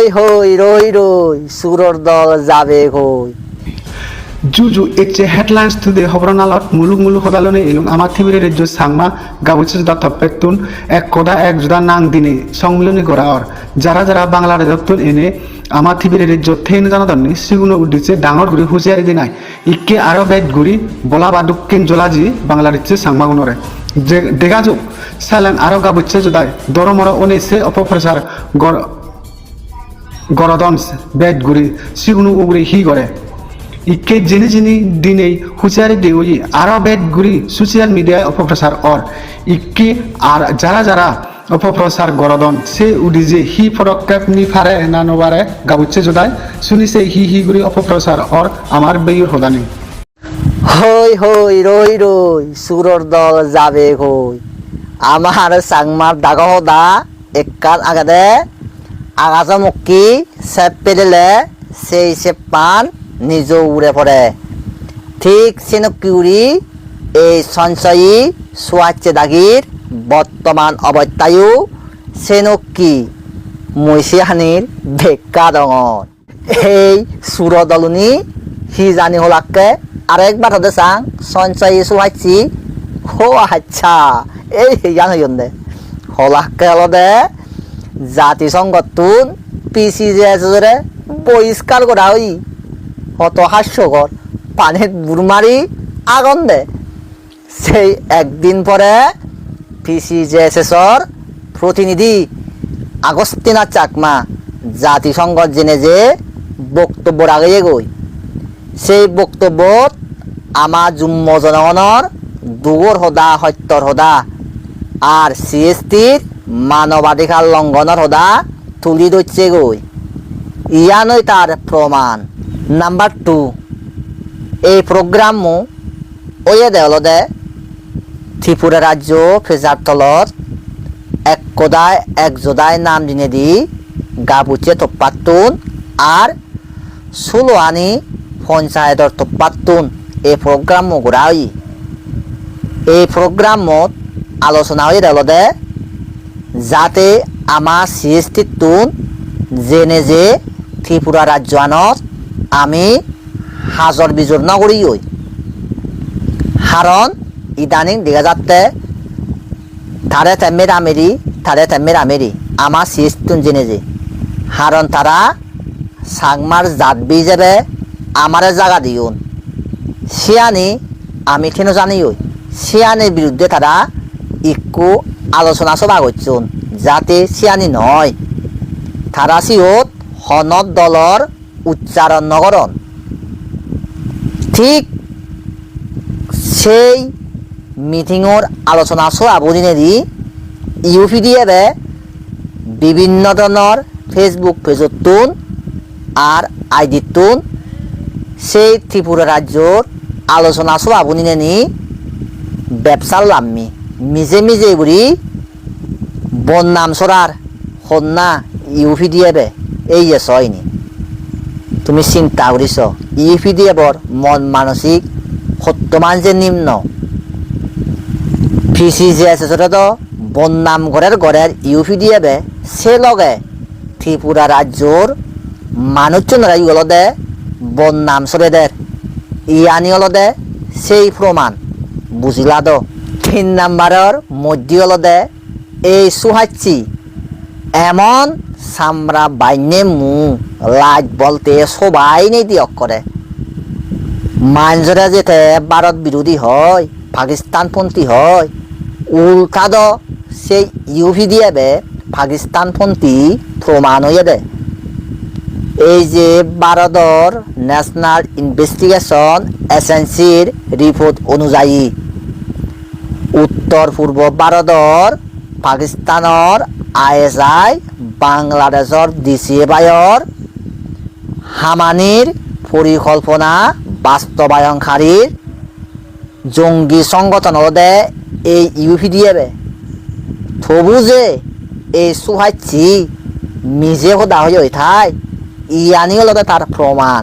হই হই রই রই সুরর দল যাবে কই Juju ekche headlines to the Hobronalot Muluk Hodalone ilung Amatimir Rejo Sangma Gabuchis data petun ek koda ek juda nang dini Songmiloni Goraor Jara Jara Bangla Redotun ene Amatibir Rejo Ten Zanadoni Siguno Udice Dangor Guri Husiari dinai Ike Arabet Guri Bolabadukin Jolaji Bangladesh Sangmagunore Degazu Salan Arogabuche Judai Doromoro Onese Opopressar Gorodons Bed Guri Siguno Ugri Higore Ikke jini dinei husiari deui arabet guri social media অপপ্রচার or ikke ar jara অপপ্রচার গরদন se udije hi পদক্ষেপ নি ফারে না নবারে গাবুচ্ছে জদাই শুনি se hi guri অপপ্রচার or আমার বেয়ুর হদানি হই হই রই রই সুরর দল যাবে কই আমার সাংমার দাগহদা এককাল আগাদে আগাজমুকি সেপেলে সেই সে পান নিজ উড়ে পড়ে ঠিক সেনকিউরি এই সঞ্চয়ী সোয়াচ্ছে দাগির বর্তমান অবস্থায়ও সেনকি মৈশিহানির ভেক্কা দঙর এই সুরদলনি হি জানি হলাকে আরেকবার হতে চাং সঞ্চয়ী সোয়াচ্ছি হো আচ্ছা এই হিয়ান হইন্দে হলাকে হলদে জাতিসংঘতুন পিসিজে বহিষ্কার করা হই কত হাস্যকর পানির বুড়মারি আগুন দে সেই একদিন পরে পিসিজেএসএসর প্রতিনিধি আগস্তিনা চাকমা জাতিসংঘ জেনে যে বক্তব্য রাখিয়ে গই সেই বক্তব্যত আমার যুম্ম জনগণর দুগর হদা সত্যর হদা আর সিএসটির মানবাধিকার লঙ্ঘনের হদা তুলি ধরছে গই ইয়ানই তার প্রমাণ নাম্বার 2 এই প্রোগ্রামও ওয়ে দেলদে ত্রিপুরা রাজ্য ফেজার তলত এক কোদায় এক জোদায় নাম দিনে দি গাবুচে তপ্পাতুন আর সুলোয়ানি পঞ্চায়েতর তপ্পাতুন এই প্রোগ্রামও ঘুরাই এই প্রোগ্রামত আলোচনা হয়ে দেলদে যাতে আমার সিএসটি তুন জেনে যে ত্রিপুরা রাজ্য আনত আমি হাজর বিজোর নগরী হই কারণ ইদানিং দেখা যাচ্ছে তারে তেমের আমেরি আমার সিস্তুন জেনে যে কারণ তারা সাংমার জাত বি যাবে আমারে জায়গা দিউন সিয়ানি আমি কেন জানি হই সিয়ানির বিরুদ্ধে তারা একটু আলোচনা সভা করছুন যাতে সিয়ানি নয় তারা সিওত হনত দলর উচ্চারণ নগরণ ঠিক সেই মিটিংর আলোচনা সভাপতিনেদি ইউপিডিএফে বিভিন্ন ধরনের ফেসবুক পেজতুন আর আইডিতুন সেই ত্রিপুরা রাজ্যর আলোচনা সভাপতিনেনি ব্যবসার লাম্মি মিজে বুড়ি বন্যাম সরার হন্যা ইউপিডিএফে এই হয়নি তুমি চিন্তা করিস ইউপিডিএফর মন মানসিক বর্তমান যে নিম্ন পিসিজেএসএসর তো বন্যাম ঘরের ইউপিডিএফে সে লগে ত্রিপুরা রাজ্যর মানুষজনরা ইগলদে বন্যাম সরেদের ইয়ানি হলদে সেই প্রমাণ বুঝিলা তো 3 নাম্বারের মধ্যে হলদে এই সুহাচ্ছি এমন সামরা বাইনে মু লাজ বলতে সবাই নেই দিয়ক করে মানজরা যেতে ভারত বিরোধী হয় পাকিস্তানপন্থী হয় উল্টা দ সেই ইউপিডিএফে পাকিস্তানপন্থী প্রমাণ হয়ে দেয় এই যে ভারতের ন্যাশনাল ইনভেস্টিগেশন এজেন্সির রিপোর্ট অনুযায়ী উত্তর পূর্ব ভারতের পাকিস্তানের আইএসআই বাংলাদেশের ডিসিএফআইর হামানির পরিকল্পনা বাস্তবায়নকারীর জঙ্গি সংগঠন হলে এই ইউপিডিএফে তবু যে এই সুহাচ্ছি নিজে হোদা হয়ে থাই ইয়ানি হলতে তার প্রমাণ